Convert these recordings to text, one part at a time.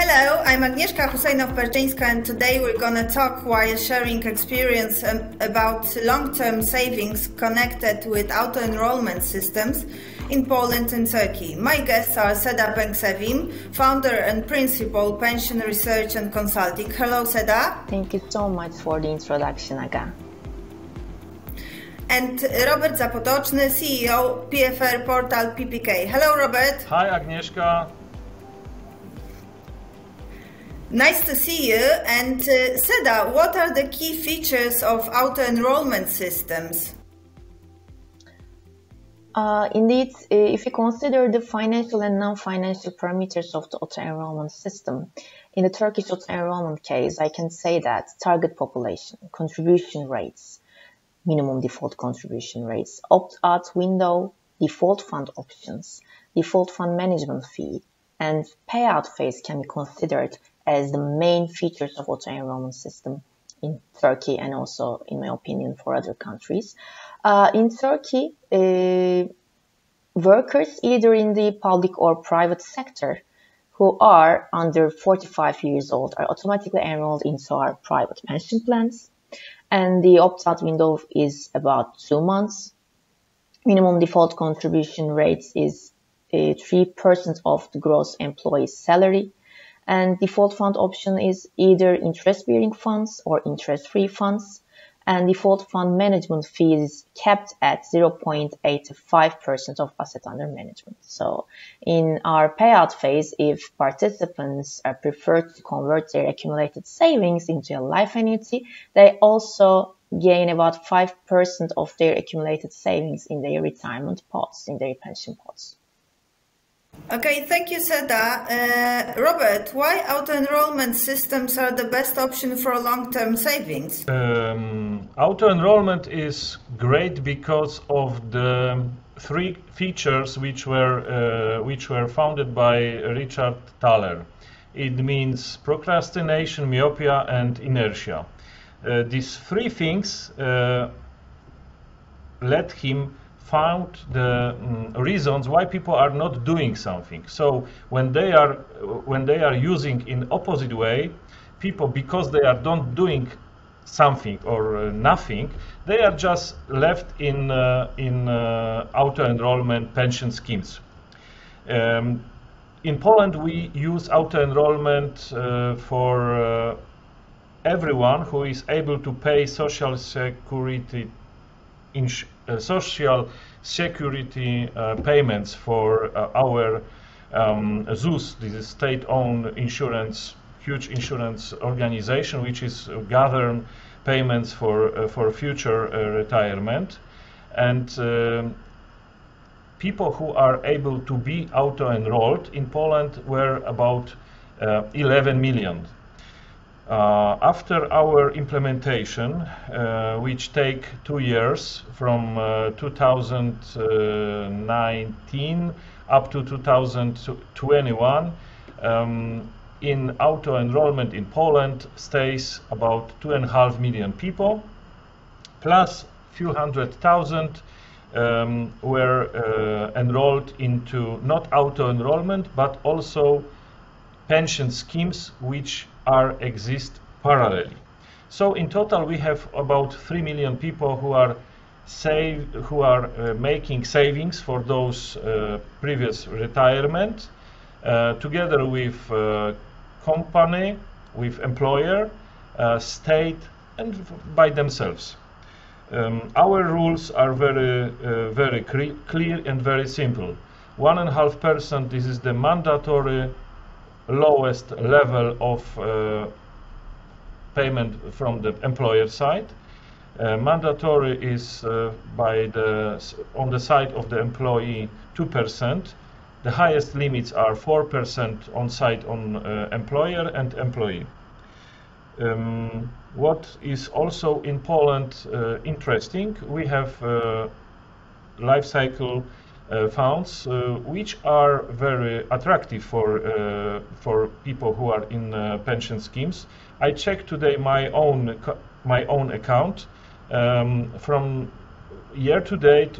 Hello, I'm Agnieszka Husejnow-Perczyńska, and today we're going to talk while sharing experience about long-term savings connected with auto-enrollment systems in Poland and Turkey. My guests are Sedą Peksevim, founder and principal pension research and consulting. Hello, Sedą. Thank you so much for the introduction, Aga. And Robert Zapotoczny, CEO, PFR portal PPK. Hello, Robert. Hi, Agnieszka. Nice to see you. And Sedą, what are the key features of auto-enrollment systems? Indeed, if you consider the financial and non-financial parameters of the auto-enrollment system, in the Turkish auto-enrollment case, I can say that target population, contribution rates, minimum default contribution rates, opt-out window, default fund options, default fund management fee, and payout phase can be considered as the main features of auto-enrollment system in Turkey and also, in my opinion, for other countries. In Turkey, workers either in the public or private sector who are under 45 years old are automatically enrolled into our private pension plans. And the opt-out window is about 2 months. Minimum default contribution rates is 3% of the gross employee's salary. And default fund option is either interest-bearing funds or interest-free funds. And default fund management fee is capped at 0.85% of asset under management. So in our payout phase, if participants are preferred to convert their accumulated savings into a life annuity, they also gain about 5% of their accumulated savings in their retirement pots, in their pension pots. Okay, thank you, Sedą. Robert, why auto-enrollment systems are the best option for long-term savings? Auto-enrollment is great because of the three features which were founded by Richard Thaler. It means procrastination, myopia, and inertia. These three things let him found the reasons why people are not doing something. So when they are using in opposite way, people, because they are not doing something or nothing, they are just left in auto-enrollment pension schemes. In Poland, we use auto-enrollment for everyone who is able to pay social security payments for our ZUS, this is state-owned insurance, huge insurance organization, which is gather payments for future retirement. And people who are able to be auto-enrolled in Poland were about 11 million. After our implementation, which take 2 years from 2019 up to 2021, in auto-enrollment in Poland stays about 2.5 million people, plus few hundred thousand were enrolled into not auto-enrollment but also pension schemes which exist parallelly. So in total we have about 3 million people who are making savings for those previous retirement, together with company, with employer, state, and by themselves. Our rules are very clear and very simple. 1.5%, this is the mandatory lowest level of payment from the employer side. Mandatory is on the side of the employee 2%. The highest limits are 4% on side on employer and employee. What is also in Poland interesting, we have life cycle funds, which are very attractive for people who are in pension schemes. I checked today my own account. From year to date,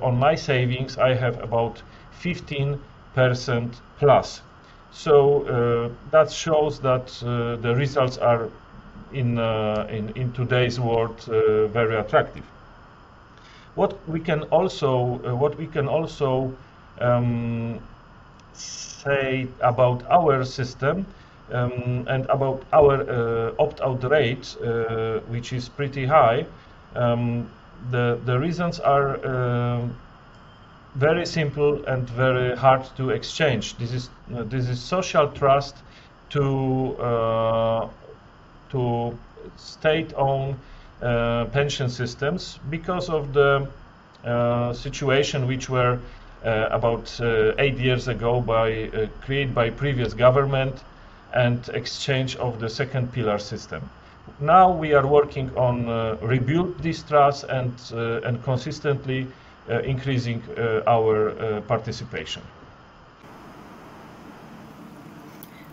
on my savings, I have about 15% plus. So that shows that the results are in today's world very attractive. What we can also say about our system and about our opt-out rate, which is pretty high, the reasons are very simple and very hard to exchange. This is social trust to state-owned pension systems because of the situation which were about 8 years ago created by previous government and exchange of the second pillar system. Now we are working on rebuild this trust and consistently increasing our participation.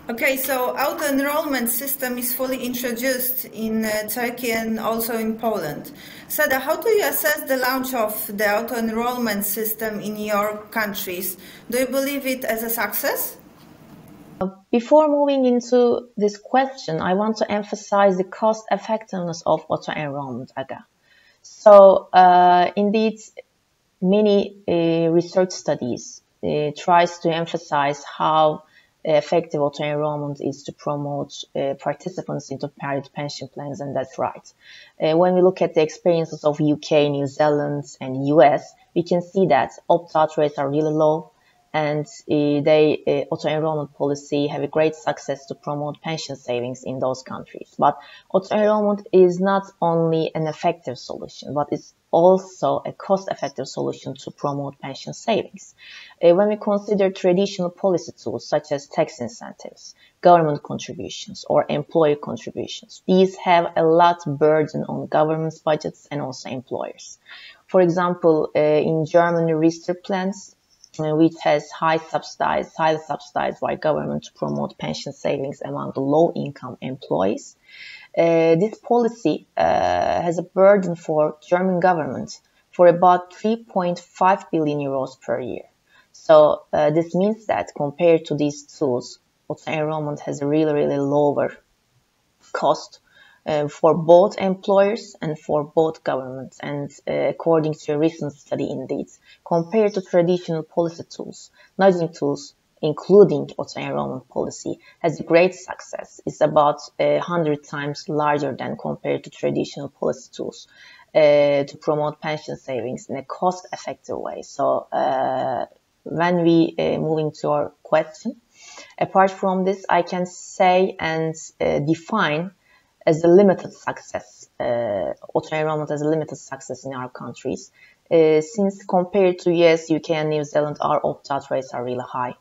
Okay, so auto-enrollment system is fully introduced in Turkey and also in Poland. Seda, how do you assess the launch of the auto-enrollment system in your countries? Do you believe it as a success? Before moving into this question, I want to emphasize the cost effectiveness of auto-enrollment, Aga. So, indeed, many research studies tries to emphasize how effective auto-enrollment is to promote participants into private pension plans, and that's right. When we look at the experiences of UK, New Zealand, and US, we can see that opt-out rates are really low, and auto-enrollment policy have a great success to promote pension savings in those countries. But auto-enrollment is not only an effective solution, but it's also a cost-effective solution to promote pension savings. When we consider traditional policy tools such as tax incentives, government contributions, or employer contributions, these have a lot burden on government's budgets and also employers. For example, in Germany, Riester plans, which has highly subsidized by government to promote pension savings among the low-income employees. This policy has a burden for German government for about 3.5 billion euros per year. So this means that compared to these tools, auto-enrollment has a really lower cost for both employers and for both governments. And according to a recent study, indeed, compared to traditional policy tools, nudging tools, including auto-enrollment policy, has a great success. It's about 100 times larger than compared to traditional policy tools to promote pension savings in a cost-effective way. So when we move into our question, apart from this, I can say and define as a limited success, auto-enrollment as a limited success in our countries. Since compared to US, UK, and New Zealand, our opt-out rates are really high.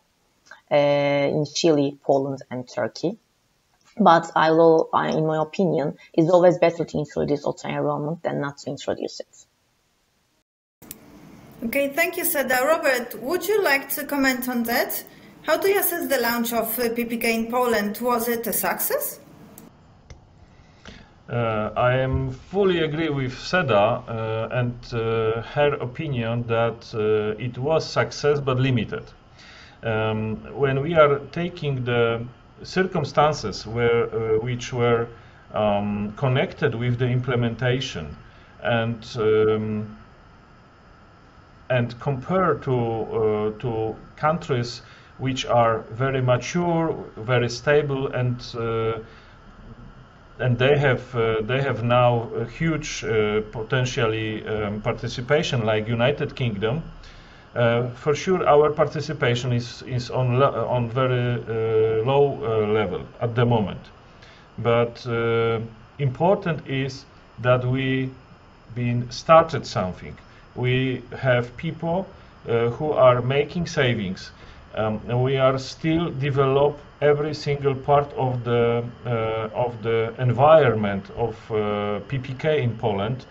In Chile, Poland, and Turkey. But in my opinion, it's always better to introduce auto-enrollment than not to introduce it. Okay, thank you, Seda. Robert, would you like to comment on that? How do you assess the launch of PPK in Poland? Was it a success? I am fully agree with Seda and her opinion that it was success but limited. When we are taking the circumstances which were connected with the implementation and compare to countries which are very mature, very stable, and they have now a huge potentially participation, like United Kingdom. For sure, our participation is on very low level at the moment. But important is that we started something. We have people who are making savings. And we are still develop every single part of the environment of PPK in Poland.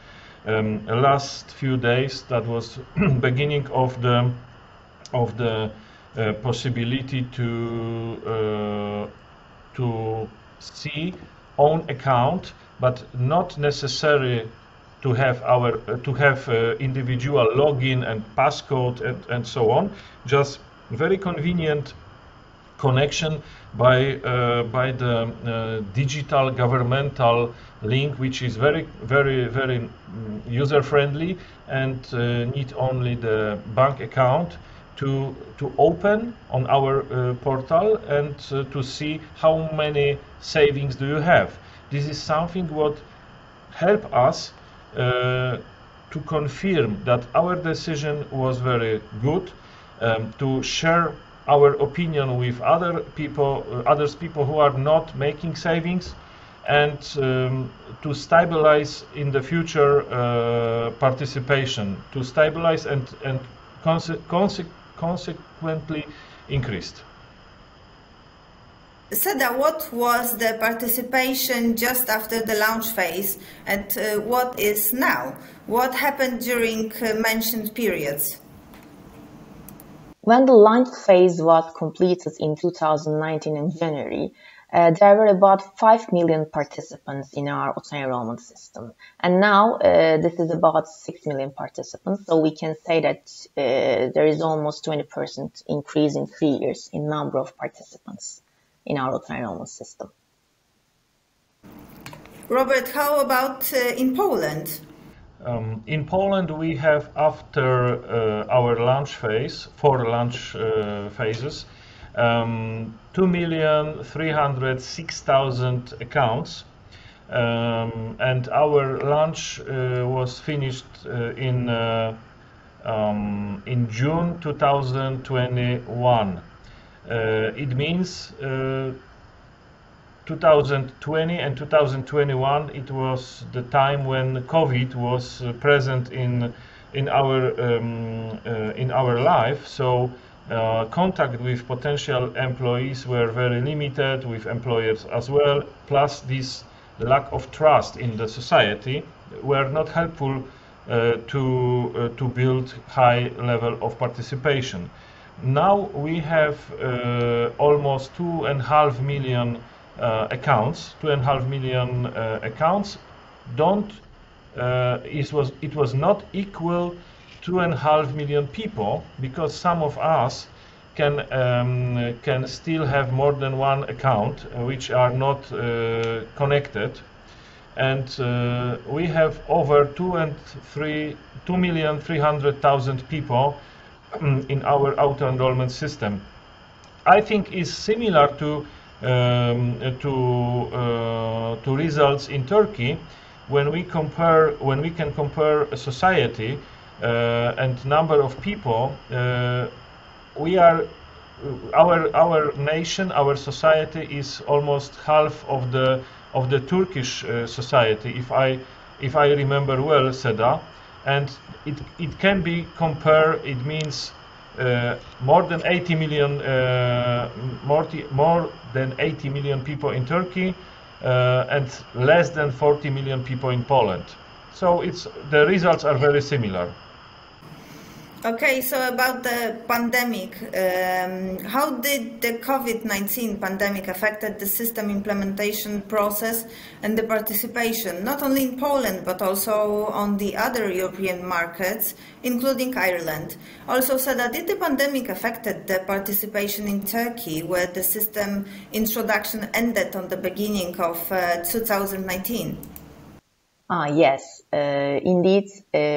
Last few days, that was beginning of the possibility to see own account, but not necessary to have individual login and passcode and so on. Just very convenient connection by the digital governmental link, which is very user-friendly and need only the bank account to open on our portal and to see how many savings do you have. This is something what help us to confirm that our decision was very good, to share our opinion with other people who are not making savings, and to stabilize in the future participation, to stabilize and consequently increased. Seda, what was the participation just after the launch phase, and what is now? What happened during mentioned periods? When the launch phase was completed in 2019 in January, there were about 5 million participants in our auto-enrollment system. And now this is about 6 million participants. So we can say that there is almost 20% increase in 3 years in number of participants in our auto-enrollment system. Robert, how about in Poland? In Poland, we have, after our launch phase, 4 launch phases, 2,306,000 accounts, and our launch was finished in June 2021. It means 2020 and 2021, it was the time when COVID was present in our life. So contact with potential employees were very limited, with employers as well. Plus, this lack of trust in the society were not helpful to build high level of participation. Now we have almost 2.5 million accounts. 2.5 million accounts. It was not equal 2.5 million people, because some of us can still have more than one account which are not connected, and we have over 2,300,000 people in our auto-enrollment system. I think is similar to results in Turkey when we can compare a society and number of people. Our nation, our society is almost half of the Turkish society, if I remember well, Seda, and it can be compared. It means more than 80 million people in Turkey and less than 40 million people in Poland. So the results are very similar. Okay, so about the pandemic, how did the COVID-19 pandemic affected the system implementation process and the participation, not only in Poland, but also on the other European markets, including Ireland? Also, Seda, did the pandemic affected the participation in Turkey, where the system introduction ended on the beginning of 2019? Yes, indeed,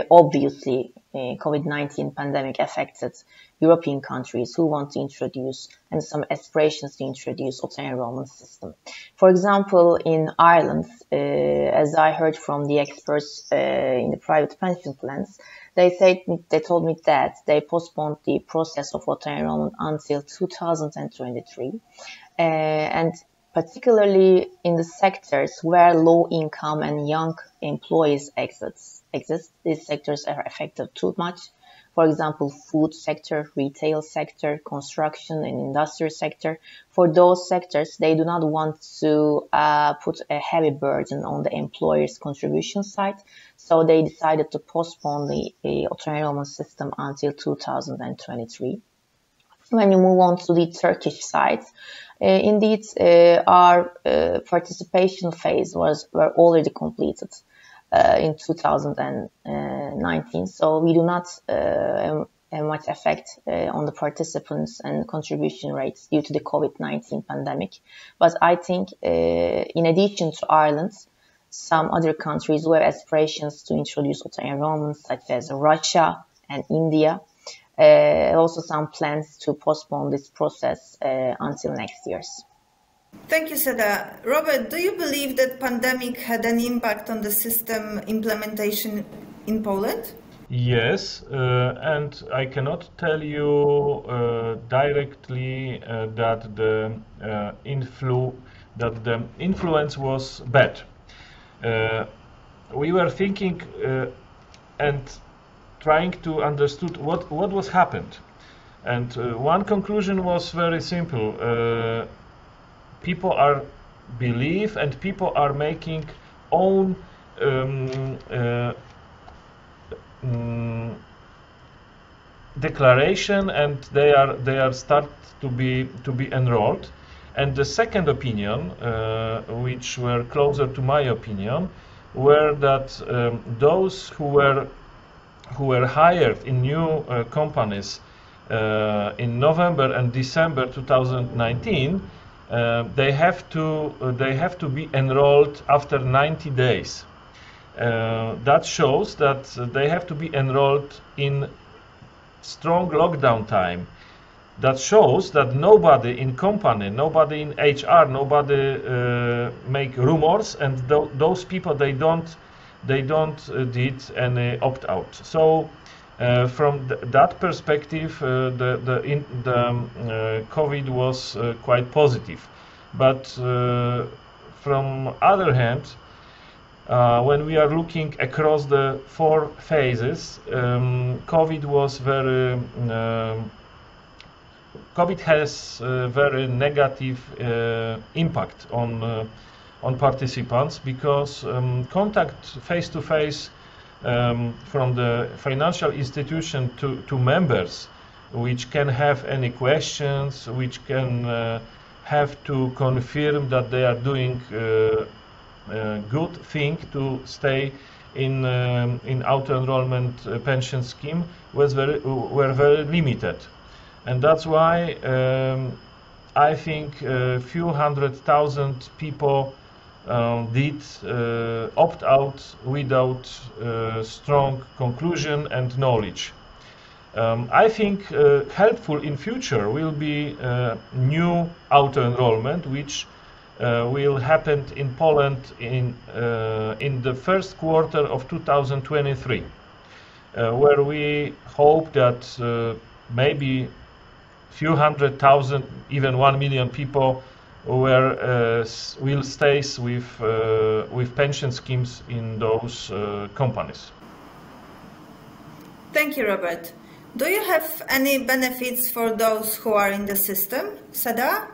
obviously. COVID-19 pandemic affected European countries who want to introduce and some aspirations to introduce auto-enrollment system. For example, in Ireland, as I heard from the experts in the private pension plans, they told me that they postponed the process of auto-enrollment until 2023, and particularly in the sectors where low income and young employees exist, these sectors are affected too much. For example, food sector, retail sector, construction and industrial sector. For those sectors, they do not want to put a heavy burden on the employer's contribution side, so they decided to postpone the auto-enrollment system until 2023. When you move on to the Turkish side, indeed, our participation phase were already completed in 2019, so we do not much effect on the participants and contribution rates due to the COVID-19 pandemic. But I think in addition to Ireland, some other countries who have aspirations to introduce auto-enrollment, such as Russia and India, also some plans to postpone this process until next year. Thank you, Seda. Robert, do you believe that pandemic had an impact on the system implementation in Poland? Yes, and I cannot tell you directly that the influence was bad. We were thinking and trying to understand what was happened, and one conclusion was very simple. People are believe and people are making own declaration, and they are start to be enrolled. And the second opinion, which were closer to my opinion, were that those who were hired in new companies in November and December 2019, they have to be enrolled after 90 days. That shows that they have to be enrolled in strong lockdown time. That shows that nobody in company, nobody in HR, nobody make rumors, and those people they don't did any opt out. So from that perspective, the COVID was quite positive. But from other hand, when we are looking across the 4 phases, COVID has a very negative impact on participants, because contact face-to-face from the financial institution to members, which can have any questions, which can have to confirm that they are doing good thing to stay in auto-enrollment pension scheme, were very limited. And that's why I think a few 100,000 people did opt out without strong conclusion and knowledge. I think helpful in future will be new auto-enrollment, which will happen in Poland in the first quarter of 2023, where we hope that maybe few 100,000, even 1 million people will stay with pension schemes in those companies. Thank you, Robert. Do you have any benefits for those who are in the system, Seda?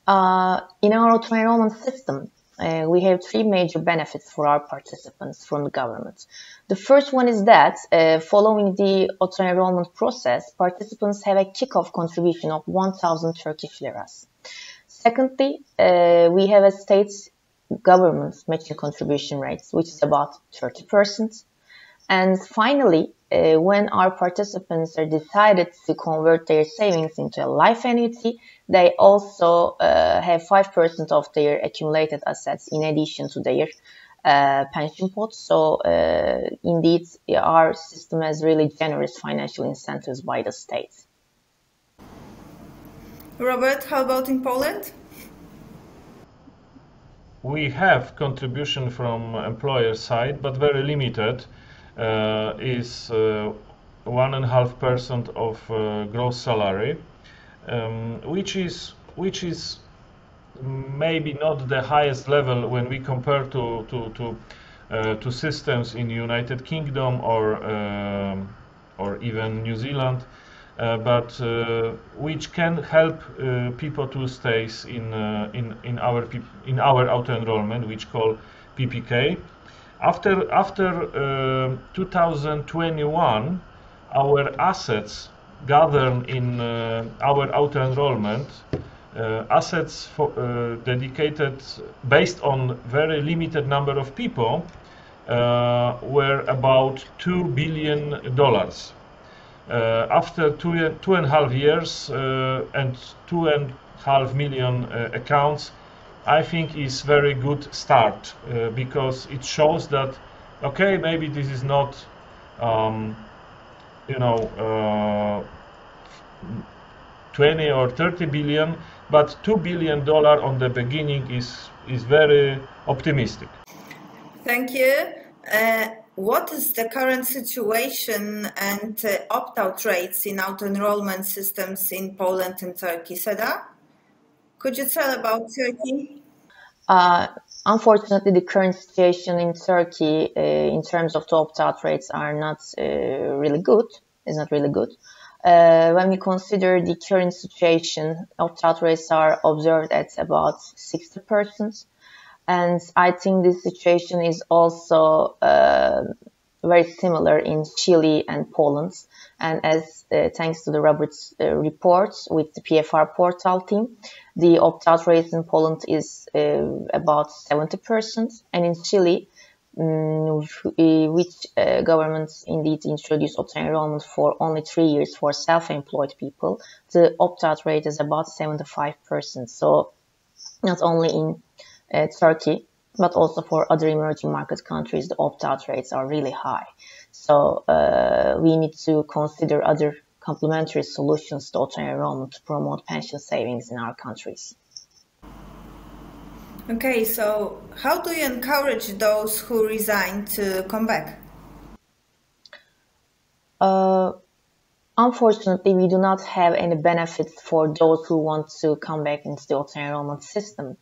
In our auto-enrollment system, we have 3 major benefits for our participants from the government. The first one is that following the auto-enrollment process, participants have a kick-off contribution of 1,000 Turkish liras. Secondly, we have a state government matching contribution rates, which is about 30%. And finally, when our participants are decided to convert their savings into a life annuity, they also have 5% of their accumulated assets in addition to their pension pot. So indeed, our system has really generous financial incentives by the state. Robert, how about in Poland? We have contribution from employer side, but very limited. Is 1.5% of gross salary, which is maybe not the highest level when we compare to systems in United Kingdom or even New Zealand, but which can help people to stay in our auto enrollment, which called PPK. After 2021, our assets gathered in our auto enrollment, assets dedicated based on very limited number of people, were about $2 billion. After two and a half years and 2.5 million accounts, I think is very good start because it shows that okay, maybe this is not 20 or 30 billion, but $2 billion on the beginning is very optimistic. Thank you. What is the current situation and opt-out rates in auto-enrollment systems in Poland and Turkey? Seda, could you tell about Turkey? Unfortunately, the current situation in Turkey in terms of the opt-out rates are not really good. It's not really good. When we consider the current situation, opt-out rates are observed at about 60%. And I think this situation is also very similar in Chile and Poland. And as thanks to the Robert's reports with the PFR portal team, the opt-out rate in Poland is about 70%. And in Chile, which governments indeed introduced auto-enrollment for only 3 years for self-employed people, the opt-out rate is about 75%. So not only in Turkey, but also for other emerging market countries, the opt-out rates are really high. So we need to consider other complementary solutions to auto-enrollment to promote pension savings in our countries. Okay, so how do you encourage those who resign to come back? Unfortunately, we do not have any benefits for those who want to come back into the auto-enrollment system.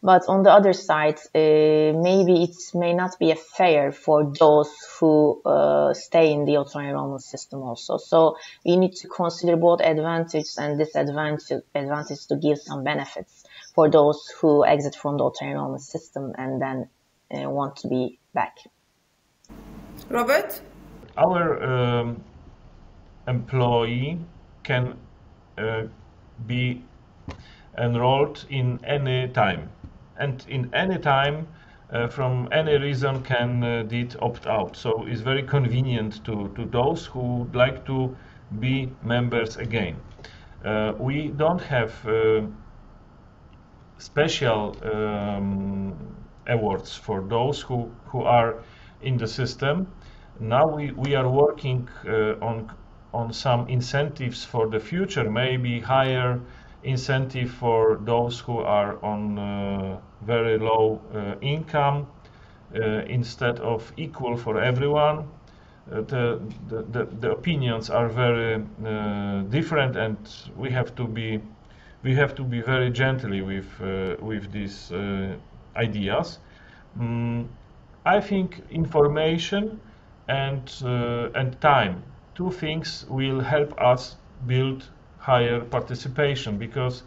But on the other side, maybe it may not be fair for those who stay in the auto-enrollment system also. So we need to consider both advantages and disadvantages to give some benefits for those who exit from the auto-enrollment system and then want to be back. Robert? Our employee can be enrolled in any time, and in any time from any reason can did opt out. So it's very convenient to those who would like to be members again. We don't have special awards for those who are in the system. Now we are working on some incentives for the future, maybe higher incentive for those who are on very low income instead of equal for everyone. The opinions are very different, and we have to be very gently with these ideas. I think information and time, two things will help us build higher participation, because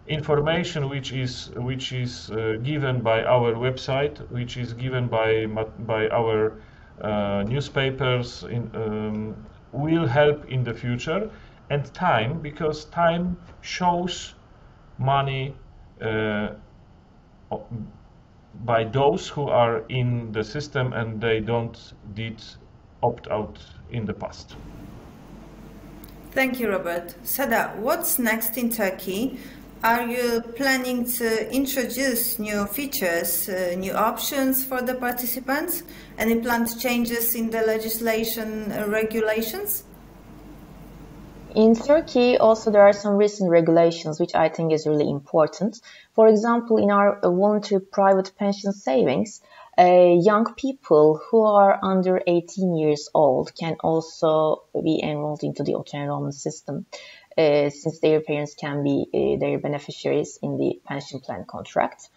information which is given by our website, which is given by our newspapers, will help in the future, and time, because time shows money by those who are in the system and they did opt out in the past. Thank you, Robert. Seda, what's next in Turkey? Are you planning to introduce new features, new options for the participants? Any planned changes in the legislation regulations? In Turkey, also there are some recent regulations which I think is really important. For example, in our voluntary private pension savings, young people who are under 18 years old can also be enrolled into the auto-enrollment system, since their parents can be their beneficiaries in the pension plan contract.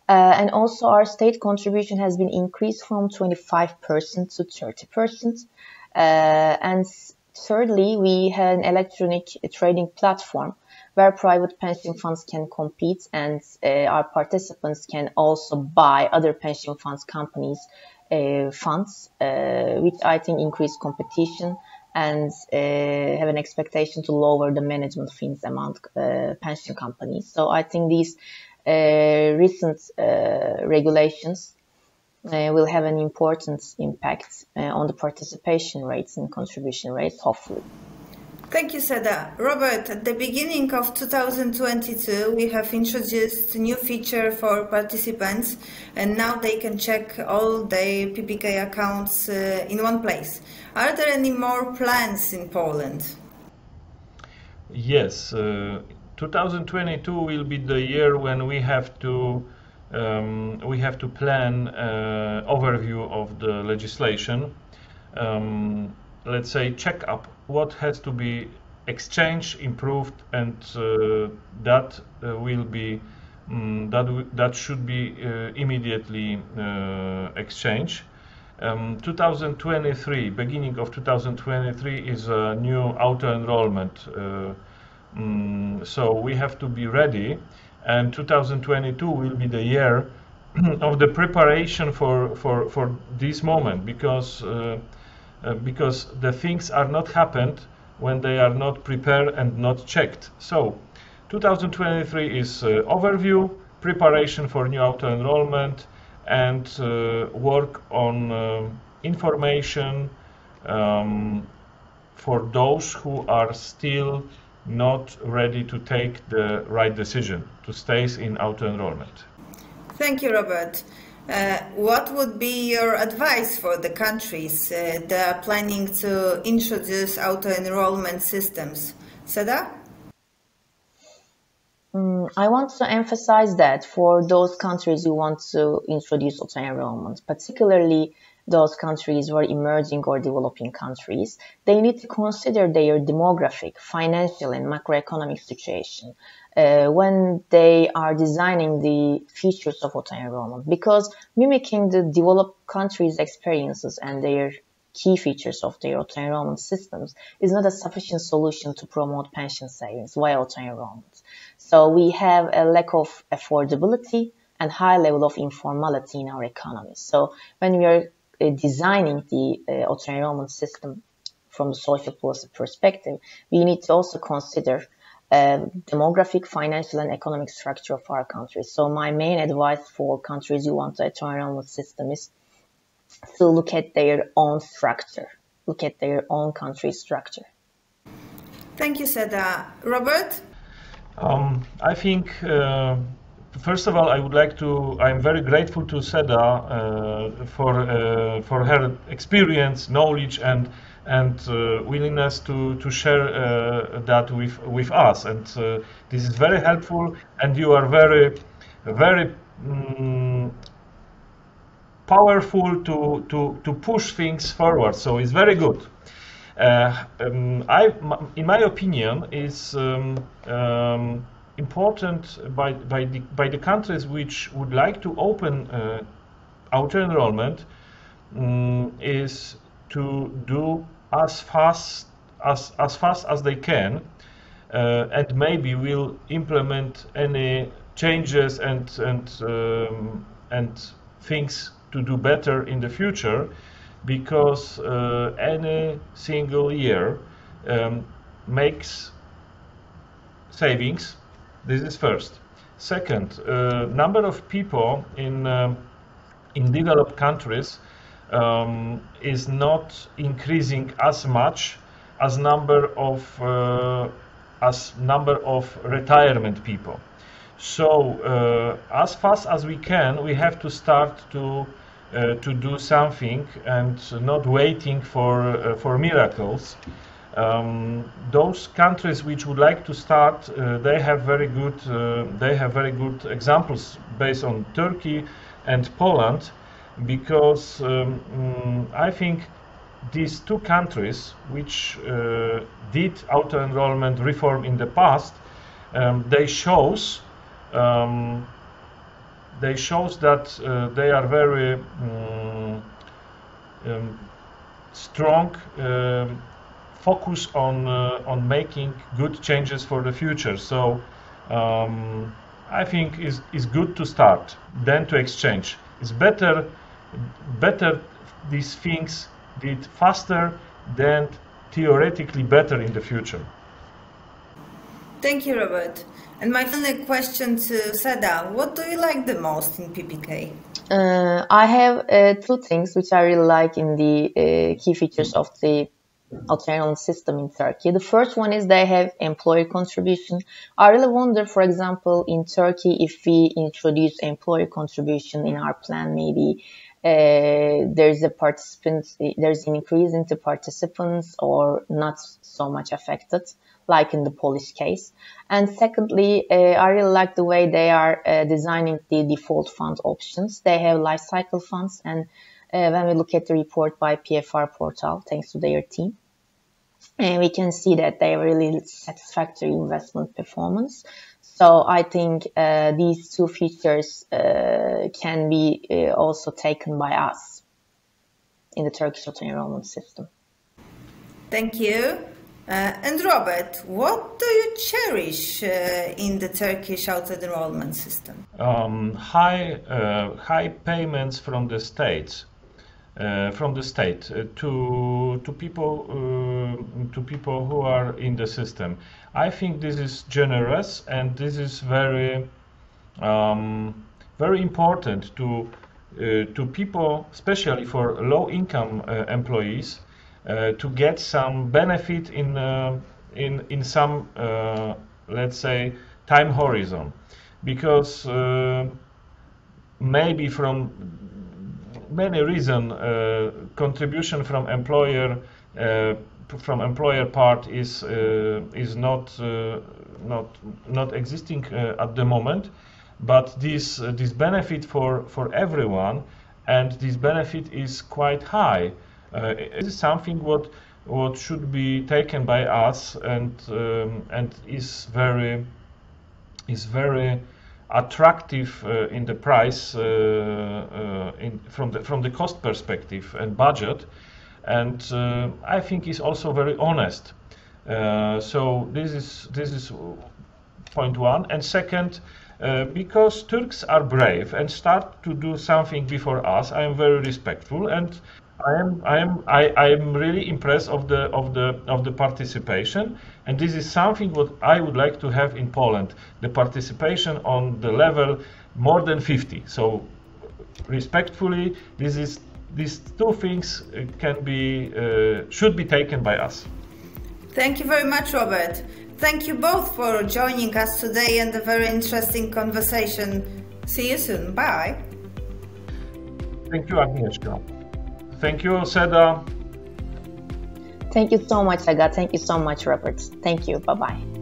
And also our state contribution has been increased from 25% to 30%. And thirdly, we have an electronic trading platform where private pension funds can compete, and our participants can also buy other pension funds companies' funds, which I think increase competition and have an expectation to lower the management fees among pension companies. So I think these recent regulations will have an important impact on the participation rates and contribution rates, hopefully. Thank you, Seda. Robert, at the beginning of 2022, we have introduced a new feature for participants, and now they can check all their PPK accounts in one place. Are there any more plans in Poland? Yes, 2022 will be the year when we have to plan overview of the legislation. Let's say check up what has to be exchanged, improved, and that will be that should be immediately exchanged. 2023, beginning of 2023, is a new auto-enrollment, so we have to be ready, and 2022 will be the year of the preparation for this moment, because the things are not happened when they are not prepared and not checked. So 2023 is overview, preparation for new auto-enrollment, and work on information for those who are still not ready to take the right decision to stay in auto-enrollment. Thank you, Robert. What would be your advice for the countries that are planning to introduce auto-enrollment systems? Seda? I want to emphasize that for those countries who want to introduce auto-enrollment, particularly those countries who are emerging or developing countries, they need to consider their demographic, financial, and macroeconomic situation when they are designing the features of auto-enrollment, because mimicking the developed countries' experiences and their key features of their auto-enrollment systems is not a sufficient solution to promote pension savings via auto-enrollment. So we have a lack of affordability and high level of informality in our economy. So when we are designing the auto-enrollment system from the social policy perspective, we need to also consider demographic, financial, and economic structure of our countries. So my main advice for countries who want the auto-enrollment system is to look at their own structure, look at their own country structure. Thank you, Seda. Robert? I think, first of all, I'm very grateful to Seda for her experience, knowledge, and willingness to share that with us. And this is very helpful, and you are very, very powerful to push things forward. So it's very good. In my opinion, is important by the countries which would like to open auto-enrollment is to do as fast as they can, and maybe will implement any changes and things to do better in the future, because any single year makes savings. This is first. Second, number of people in developed countries is not increasing as much as number of retirement people. So as fast as we can, we have to start to do something and not waiting for miracles. Those countries which would like to start, they have very good examples based on Turkey and Poland, because I think these two countries which did auto-enrollment reform in the past, they shows that they are very strong focus on making good changes for the future. So I think it's good to start than to exchange. It's better these things did faster than theoretically better in the future. Thank you, Robert. And my final question to Seda: what do you like the most in PPK? I have two things which I really like in the key features of the autonomous system in Turkey. The first one is they have employer contribution. I really wonder, for example, in Turkey, if we introduce employer contribution in our plan, maybe there's an increase into participants or not so much affected, like in the Polish case. And secondly, I really like the way they are designing the default fund options. They have life cycle funds, and when we look at the report by PFR portal, thanks to their team, and we can see that they have really satisfactory investment performance. So I think these two features can be also taken by us in the Turkish auto-enrollment system. Thank you. And Robert, what do you cherish in the Turkish auto-enrollment system? High payments from the state. To people who are in the system. I think this is generous, and this is very important to people, especially for low-income employees, to get some benefit in some let's say time horizon, because maybe from many reasons, contribution from employer part is not existing at the moment, but this benefit for everyone, and this benefit is quite high. It is something what should be taken by us, and is very attractive in the price from the cost perspective and budget, and I think is also very honest. So this is point one. And second, because Turks are brave and start to do something before us, I am very respectful, and I am really impressed of the participation, and this is something what I would like to have in Poland, the participation on the level more than 50. So respectfully, these two things should be taken by us. Thank you very much, Robert. Thank you both for joining us today and a very interesting conversation. See you soon. Bye. Thank you, Agnieszka. Thank you, Seda. Thank you so much, Aga. Thank you so much, Robert. Thank you. Bye-bye.